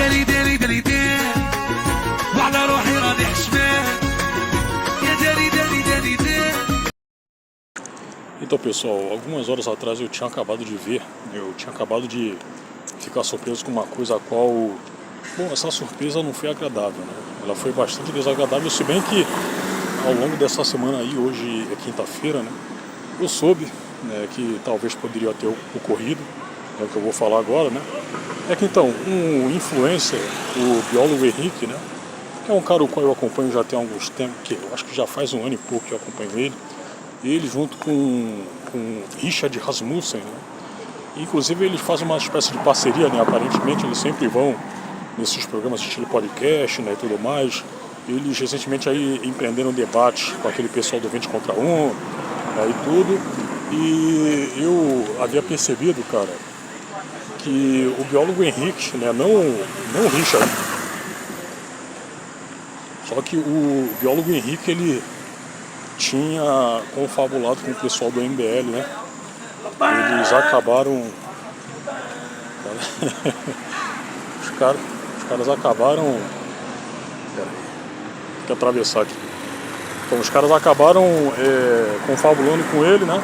داري داري داري دار وعلى روحي راني حشمان يا داري داري داري دار. Então, pessoal, algumas horas atrás eu tinha acabado de ver, eu tinha acabado de ficar surpreso com uma coisa a qual, bom, essa surpresa não foi agradável, né? Ela foi bastante desagradável, se bem que ao longo dessa semana aí, hoje é quinta-feira, né? Eu soube, né, que talvez poderia ter ocorrido, é o que eu vou falar agora, né? É que então, um influencer, o biólogo Henrique, né? Que é um cara o qual eu acompanho já tem alguns tempos, que eu acho que já faz um ano e pouco que eu acompanho ele. Ele junto com Richard Rasmussen, né? Inclusive eles fazem uma espécie de parceria, né? Aparentemente eles sempre vão nesses programas estilo podcast, né, e tudo mais. Eles recentemente aí empreenderam um debate com aquele pessoal do 20 contra 1, né, e tudo. E eu havia percebido, cara, que o biólogo Henrique, né, não o Richard, só que o biólogo Henrique, ele tinha confabulado com o pessoal do MBL, né? Eles acabaram... os caras acabaram... Peraí, tem que atravessar aqui. Então os caras acabaram confabulando com ele, né?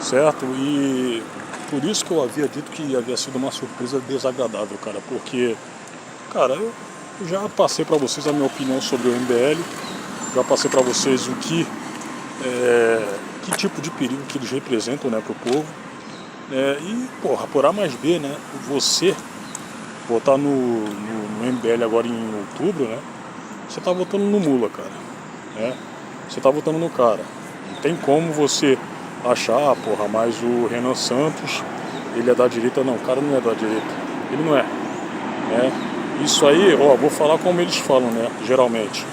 Certo? E por isso que eu havia dito que havia sido uma surpresa desagradável, cara. Porque, cara, eu já passei pra vocês a minha opinião sobre o MBL. Já passei para vocês que tipo de perigo que eles representam, né, para o povo. E, porra, por A mais B, né, você votar no MBL agora em outubro, né, você tá votando no Mula, cara. Né, você tá votando no cara. Não tem como você achar, porra, mas o Renan Santos, ele é da direita. Não, o cara não é da direita. Ele não é. Né. Isso aí, ó, vou falar como eles falam, né, geralmente.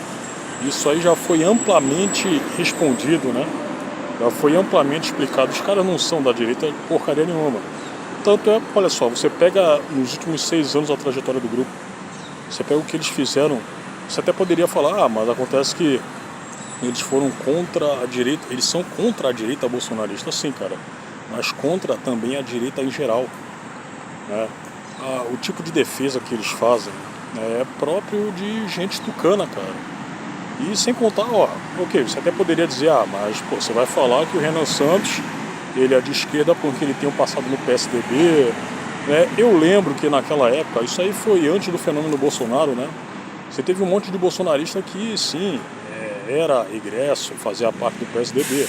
Isso aí já foi amplamente respondido, né? Já foi amplamente explicado. Os caras não são da direita porcaria nenhuma. Tanto é, olha só, você pega nos últimos 6 anos a trajetória do grupo, você pega o que eles fizeram, você até poderia falar, mas acontece que eles foram contra a direita, eles são contra a direita bolsonarista, sim, cara, mas contra também a direita em geral, né? O tipo de defesa que eles fazem, né, é próprio de gente tucana, cara. E sem contar, ó, ok, você até poderia dizer, mas pô, você vai falar que o Renan Santos, ele é de esquerda porque ele tem um passado no PSDB, né? Eu lembro que naquela época, isso aí foi antes do fenômeno Bolsonaro, né? Você teve um monte de bolsonarista que, sim, era egresso, fazia parte do PSDB.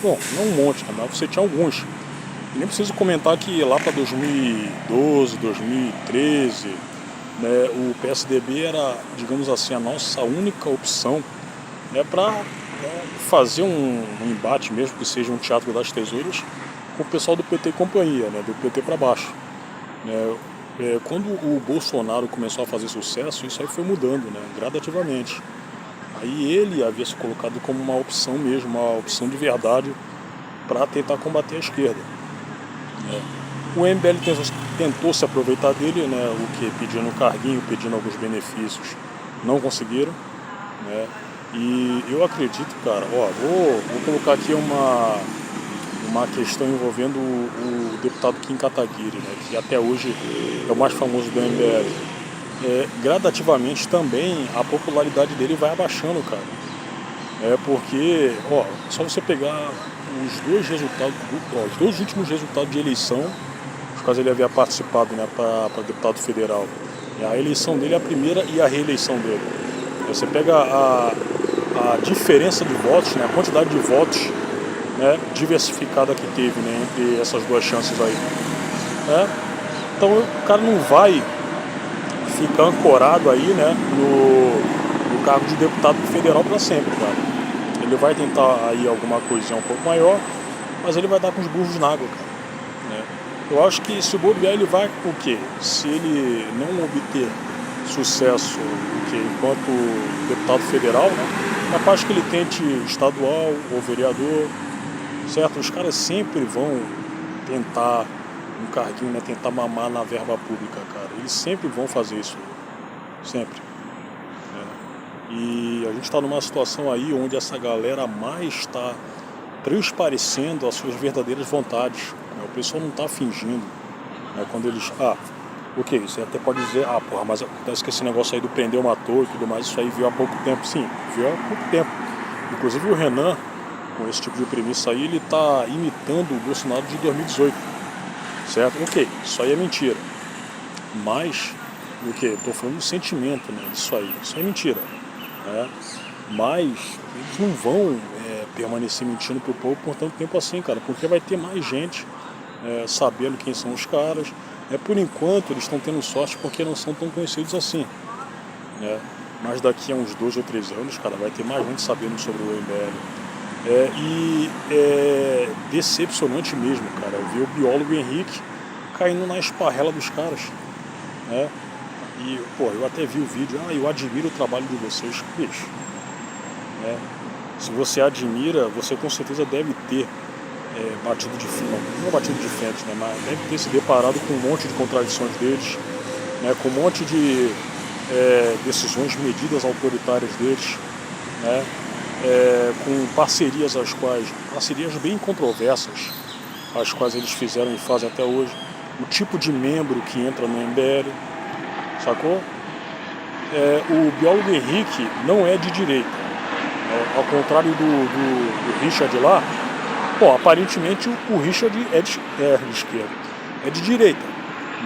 Bom, não um monte, né? Mas você tinha alguns. E nem preciso comentar que lá para 2012, 2013... né, o PSDB era, digamos assim, a nossa única opção, né, para fazer um embate, mesmo que seja um teatro das tesouras, com o pessoal do PT e companhia, né, do PT para baixo. Quando o Bolsonaro começou a fazer sucesso, isso aí foi mudando, né, gradativamente. Aí ele havia se colocado como uma opção mesmo, uma opção de verdade para tentar combater a esquerda. O MBL tentou se aproveitar dele, né, o que pedindo um carguinho, pedindo alguns benefícios, não conseguiram, né, e eu acredito, cara, ó, vou colocar aqui uma questão envolvendo o deputado Kim Kataguiri, né, que até hoje é o mais famoso do MBL. Gradativamente também a popularidade dele vai abaixando, cara, porque, ó, só você pegar os dois resultados, os dois últimos resultados de eleição, caso ele havia participado, né, para deputado federal. E a eleição dele é a primeira e a reeleição dele. Você pega a diferença de votos, né, a quantidade de votos, né, diversificada que teve, né, entre essas duas chances aí. Então o cara não vai ficar ancorado aí, né, no cargo de deputado federal para sempre, cara. Ele vai tentar aí alguma coisinha um pouco maior, mas ele vai dar com os burros na água, cara. Eu acho que se o bobear ele vai o quê? Se ele não obter sucesso enquanto deputado federal, né, capaz que ele tente estadual ou vereador, certo? Os caras sempre vão tentar um carguinho, né, tentar mamar na verba pública, cara. Eles sempre vão fazer isso, sempre. E a gente está numa situação aí onde essa galera mais está transparecendo as suas verdadeiras vontades. O pessoal não está fingindo, né, quando eles... Ok, você até pode dizer, porra, mas acontece que esse negócio aí do prendeu, matou e tudo mais, isso aí veio há pouco tempo. Sim, veio há pouco tempo. Inclusive o Renan, com esse tipo de premissa aí, ele tá imitando o Bolsonaro de 2018. Certo? Ok, isso aí é mentira. Mas, o que? Tô falando do sentimento, né? Isso aí é mentira. Né? Mas eles não vão permanecer mentindo pro povo por tanto tempo assim, cara, porque vai ter mais gente sabendo quem são os caras. Por enquanto eles estão tendo sorte porque não são tão conhecidos assim, né? Mas daqui a uns 2 ou 3 anos, cara, vai ter mais gente sabendo sobre o MBL. E é decepcionante mesmo, cara, ver o biólogo Henrique caindo na esparrela dos caras, né? E, pô, eu até vi o vídeo, eu admiro o trabalho de vocês, bicho, né? Se você admira, você com certeza deve ter batido de frente, não batido de frente, né, mas deve ter se deparado com um monte de contradições deles, né, com um monte de decisões, medidas autoritárias deles, né, com parcerias bem controversas, as quais eles fizeram e fazem até hoje, o tipo de membro que entra no MBL, sacou? O biólogo Henrique não é de direita, ao contrário do Richard lá. Bom, aparentemente o Richard é de esquerda, é de direita,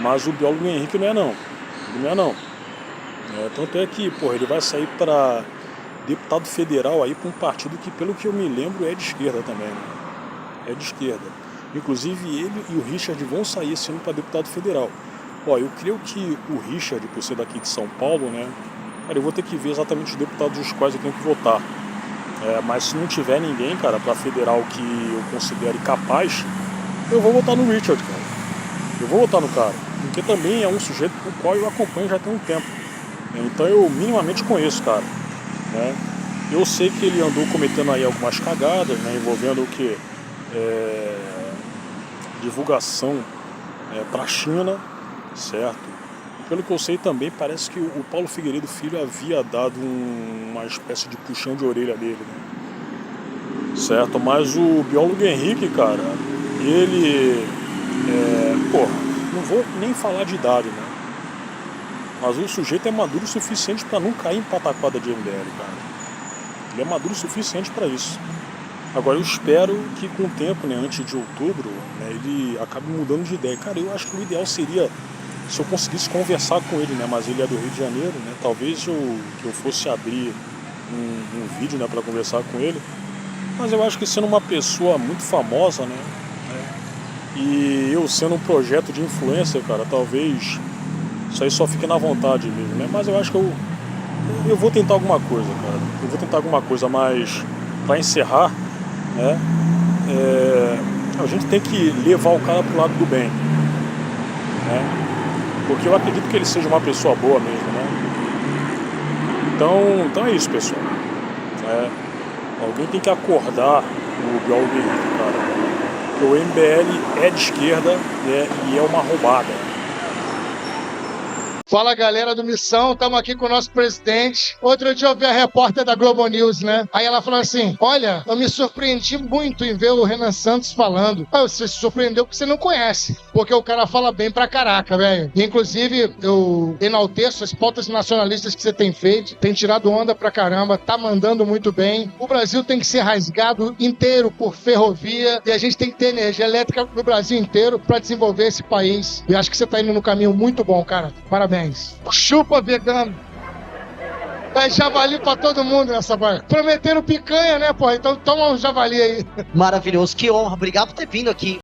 mas o biólogo Henrique não é não, ele não é não. Tanto é que, porra, ele vai sair para deputado federal aí para um partido que, pelo que eu me lembro, é de esquerda também, né? É de esquerda. Inclusive ele e o Richard vão sair esse ano para deputado federal. Eu creio que o Richard, por ser daqui de São Paulo, né, cara, eu vou ter que ver exatamente os deputados dos quais eu tenho que votar. Mas se não tiver ninguém, cara, pra federal que eu considere capaz, eu vou votar no Richard, cara. Eu vou votar no cara, porque também é um sujeito com o qual eu acompanho já tem um tempo. Então eu minimamente conheço, cara, né? Eu sei que ele andou cometendo aí algumas cagadas, né, envolvendo o que? Divulgação pra China, certo? Pelo que eu sei também, parece que o Paulo Figueiredo Filho havia dado uma espécie de puxão de orelha dele, né? Certo? Mas o biólogo Henrique, cara, ele... não vou nem falar de idade, né? Mas o sujeito é maduro o suficiente para não cair em pataquada de MBL, cara. Ele é maduro o suficiente para isso. Agora eu espero que com o tempo, né, antes de outubro, né, ele acabe mudando de ideia. Cara, eu acho que o ideal seria... se eu conseguisse conversar com ele, né? Mas ele é do Rio de Janeiro, né? Talvez que eu fosse abrir um vídeo, né, para conversar com ele. Mas eu acho que sendo uma pessoa muito famosa, né? E eu sendo um projeto de influencer, cara, talvez isso aí só fique na vontade mesmo, né? Mas eu acho que eu vou tentar alguma coisa, cara. Eu vou tentar alguma coisa, mas para encerrar, né? A gente tem que levar o cara pro lado do bem, né? Porque eu acredito que ele seja uma pessoa boa mesmo, né? Então é isso, pessoal. Alguém tem que acordar o biólogo Henrique, cara. Porque o MBL é de esquerda, né, e é uma roubada. Fala, galera do Missão, estamos aqui com o nosso presidente. Outro dia eu vi a repórter da Globo News, né? Aí ela falou assim, olha, eu me surpreendi muito em ver o Renan Santos falando. Você se surpreendeu porque você não conhece, porque o cara fala bem pra caraca, velho. Inclusive, eu enalteço as pautas nacionalistas que você tem feito, tem tirado onda pra caramba, tá mandando muito bem. O Brasil tem que ser rasgado inteiro por ferrovia e a gente tem que ter energia elétrica no Brasil inteiro pra desenvolver esse país. E acho que você tá indo no caminho muito bom, cara. Parabéns. Chupa vegano. É javali pra todo mundo nessa barra. Prometeram picanha, né, pô? Então toma um javali aí. Maravilhoso, que honra. Obrigado por ter vindo aqui.